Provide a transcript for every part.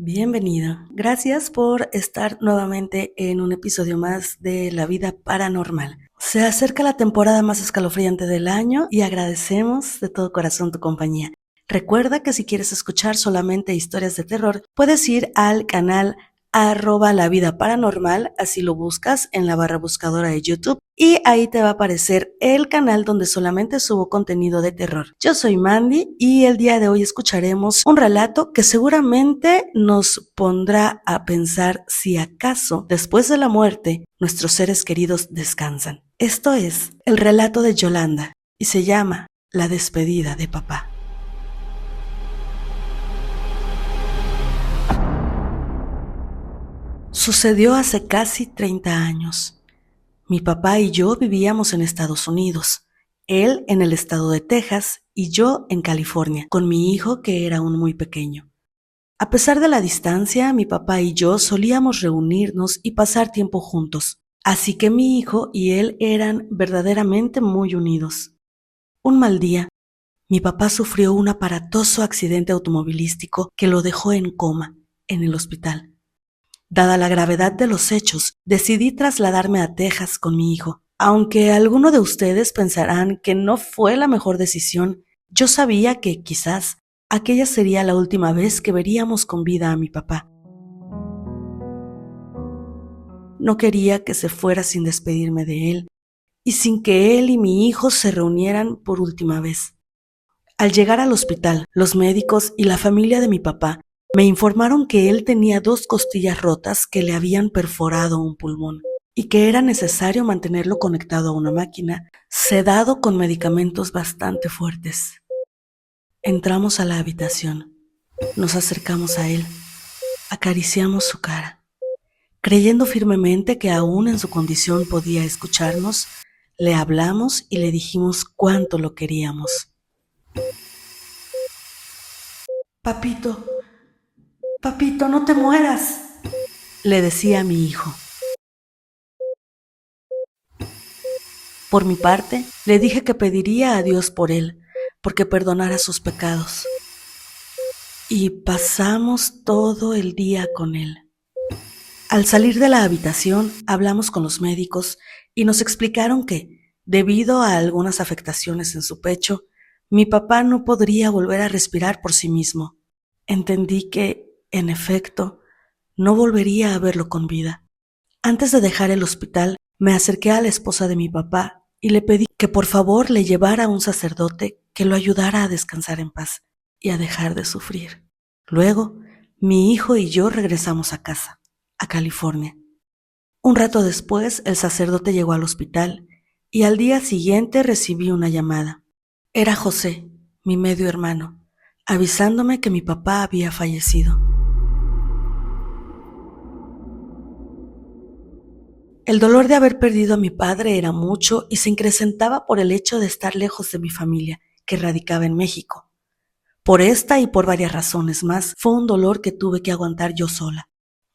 Bienvenido. Gracias por estar nuevamente en un episodio más de La Vida Paranormal. Se acerca la temporada más escalofriante del año y agradecemos de todo corazón tu compañía. Recuerda que si quieres escuchar solamente historias de terror, puedes ir al canal @La Vida Paranormal, así lo buscas en la barra buscadora de YouTube y ahí te va a aparecer el canal donde solamente subo contenido de terror. Yo soy Mandy y el día de hoy escucharemos un relato que seguramente nos pondrá a pensar si acaso después de la muerte nuestros seres queridos descansan. Esto es el relato de Yolanda y se llama La despedida de papá. Sucedió hace casi 30 años. Mi papá y yo vivíamos en Estados Unidos, él en el estado de Texas y yo en California, con mi hijo que era aún muy pequeño. A pesar de la distancia, mi papá y yo solíamos reunirnos y pasar tiempo juntos, así que mi hijo y él eran verdaderamente muy unidos. Un mal día, mi papá sufrió un aparatoso accidente automovilístico que lo dejó en coma en el hospital. Dada la gravedad de los hechos, decidí trasladarme a Texas con mi hijo. Aunque algunos de ustedes pensarán que no fue la mejor decisión, yo sabía que quizás aquella sería la última vez que veríamos con vida a mi papá. No quería que se fuera sin despedirme de él y sin que él y mi hijo se reunieran por última vez. Al llegar al hospital, los médicos y la familia de mi papá me informaron que él tenía 2 costillas rotas que le habían perforado un pulmón y que era necesario mantenerlo conectado a una máquina, sedado con medicamentos bastante fuertes. Entramos a la habitación, nos acercamos a él, acariciamos su cara. Creyendo firmemente que aún en su condición podía escucharnos, le hablamos y le dijimos cuánto lo queríamos. Papito, papito, no te mueras, le decía a mi hijo. Por mi parte, le dije que pediría a Dios por él, porque perdonara sus pecados. Y pasamos todo el día con él. Al salir de la habitación, hablamos con los médicos y nos explicaron que, debido a algunas afectaciones en su pecho, mi papá no podría volver a respirar por sí mismo. Entendí que, en efecto, no volvería a verlo con vida. Antes de dejar el hospital, me acerqué a la esposa de mi papá y le pedí que por favor le llevara a un sacerdote que lo ayudara a descansar en paz y a dejar de sufrir. Luego, mi hijo y yo regresamos a casa, a California. Un rato después, el sacerdote llegó al hospital y al día siguiente recibí una llamada. Era José, mi medio hermano, avisándome que mi papá había fallecido. El dolor de haber perdido a mi padre era mucho y se incrementaba por el hecho de estar lejos de mi familia, que radicaba en México. Por esta y por varias razones más, fue un dolor que tuve que aguantar yo sola.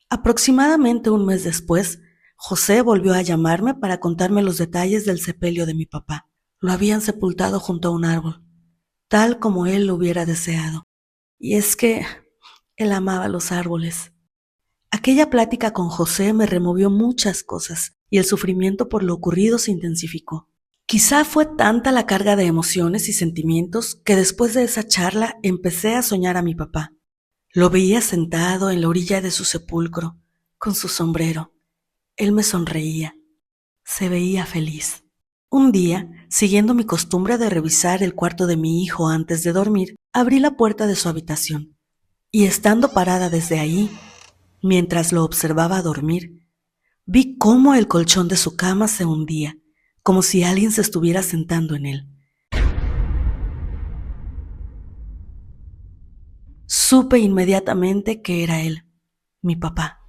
Aproximadamente un mes después, José volvió a llamarme para contarme los detalles del sepelio de mi papá. Lo habían sepultado junto a un árbol, tal como él lo hubiera deseado. Y es que él amaba los árboles. Aquella plática con José me removió muchas cosas y el sufrimiento por lo ocurrido se intensificó. Quizá fue tanta la carga de emociones y sentimientos que después de esa charla empecé a soñar a mi papá. Lo veía sentado en la orilla de su sepulcro, con su sombrero. Él me sonreía. Se veía feliz. Un día, siguiendo mi costumbre de revisar el cuarto de mi hijo antes de dormir, abrí la puerta de su habitación y estando parada desde ahí, mientras lo observaba dormir, vi cómo el colchón de su cama se hundía, como si alguien se estuviera sentando en él. Supe inmediatamente que era él, mi papá.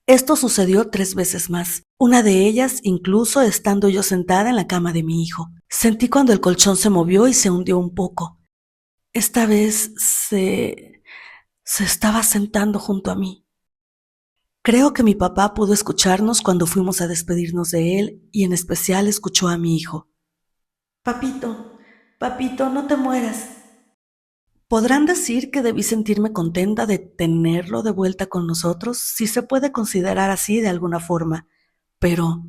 Esto sucedió 3 veces más, una de ellas incluso estando yo sentada en la cama de mi hijo. Sentí cuando el colchón se movió y se hundió un poco. Esta vez se estaba sentando junto a mí. Creo que mi papá pudo escucharnos cuando fuimos a despedirnos de él y en especial escuchó a mi hijo. Papito, papito, no te mueras. Podrán decir que debí sentirme contenta de tenerlo de vuelta con nosotros, si se puede considerar así de alguna forma, pero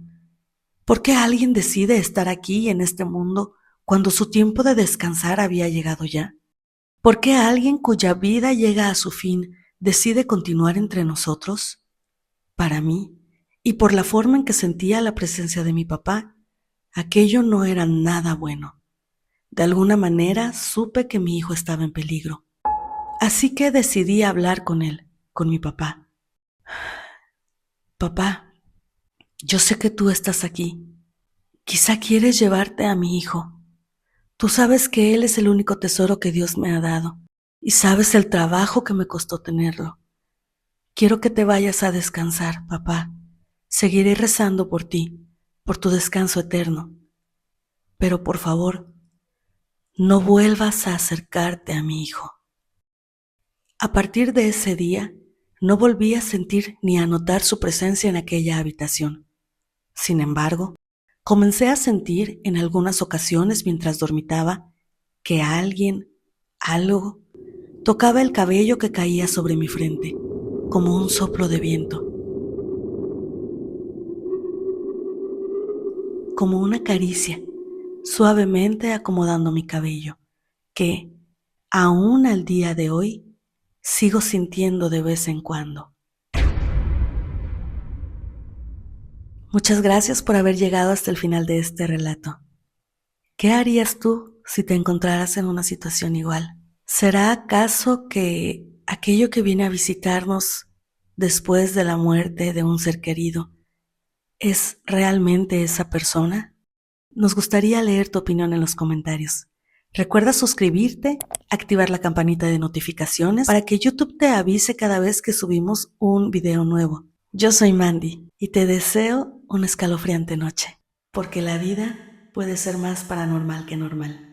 ¿por qué alguien decide estar aquí en este mundo cuando su tiempo de descansar había llegado ya? ¿Por qué alguien cuya vida llega a su fin decide continuar entre nosotros? Para mí, y por la forma en que sentía la presencia de mi papá, aquello no era nada bueno. De alguna manera supe que mi hijo estaba en peligro. Así que decidí hablar con él, con mi papá. Papá, yo sé que tú estás aquí. Quizá quieres llevarte a mi hijo. Tú sabes que él es el único tesoro que Dios me ha dado y sabes el trabajo que me costó tenerlo. Quiero que te vayas a descansar, papá. Seguiré rezando por ti, por tu descanso eterno. Pero por favor, no vuelvas a acercarte a mi hijo. A partir de ese día, no volví a sentir ni a notar su presencia en aquella habitación. Sin embargo, comencé a sentir en algunas ocasiones mientras dormitaba que alguien, algo, tocaba el cabello que caía sobre mi frente, como un soplo de viento, como una caricia, suavemente acomodando mi cabello, que, aún al día de hoy, sigo sintiendo de vez en cuando. Muchas gracias por haber llegado hasta el final de este relato. ¿Qué harías tú si te encontraras en una situación igual? ¿Será acaso que aquello que viene a visitarnos después de la muerte de un ser querido es realmente esa persona? Nos gustaría leer tu opinión en los comentarios. Recuerda suscribirte, activar la campanita de notificaciones para que YouTube te avise cada vez que subimos un video nuevo. Yo soy Mandy y te deseo una escalofriante noche, porque la vida puede ser más paranormal que normal.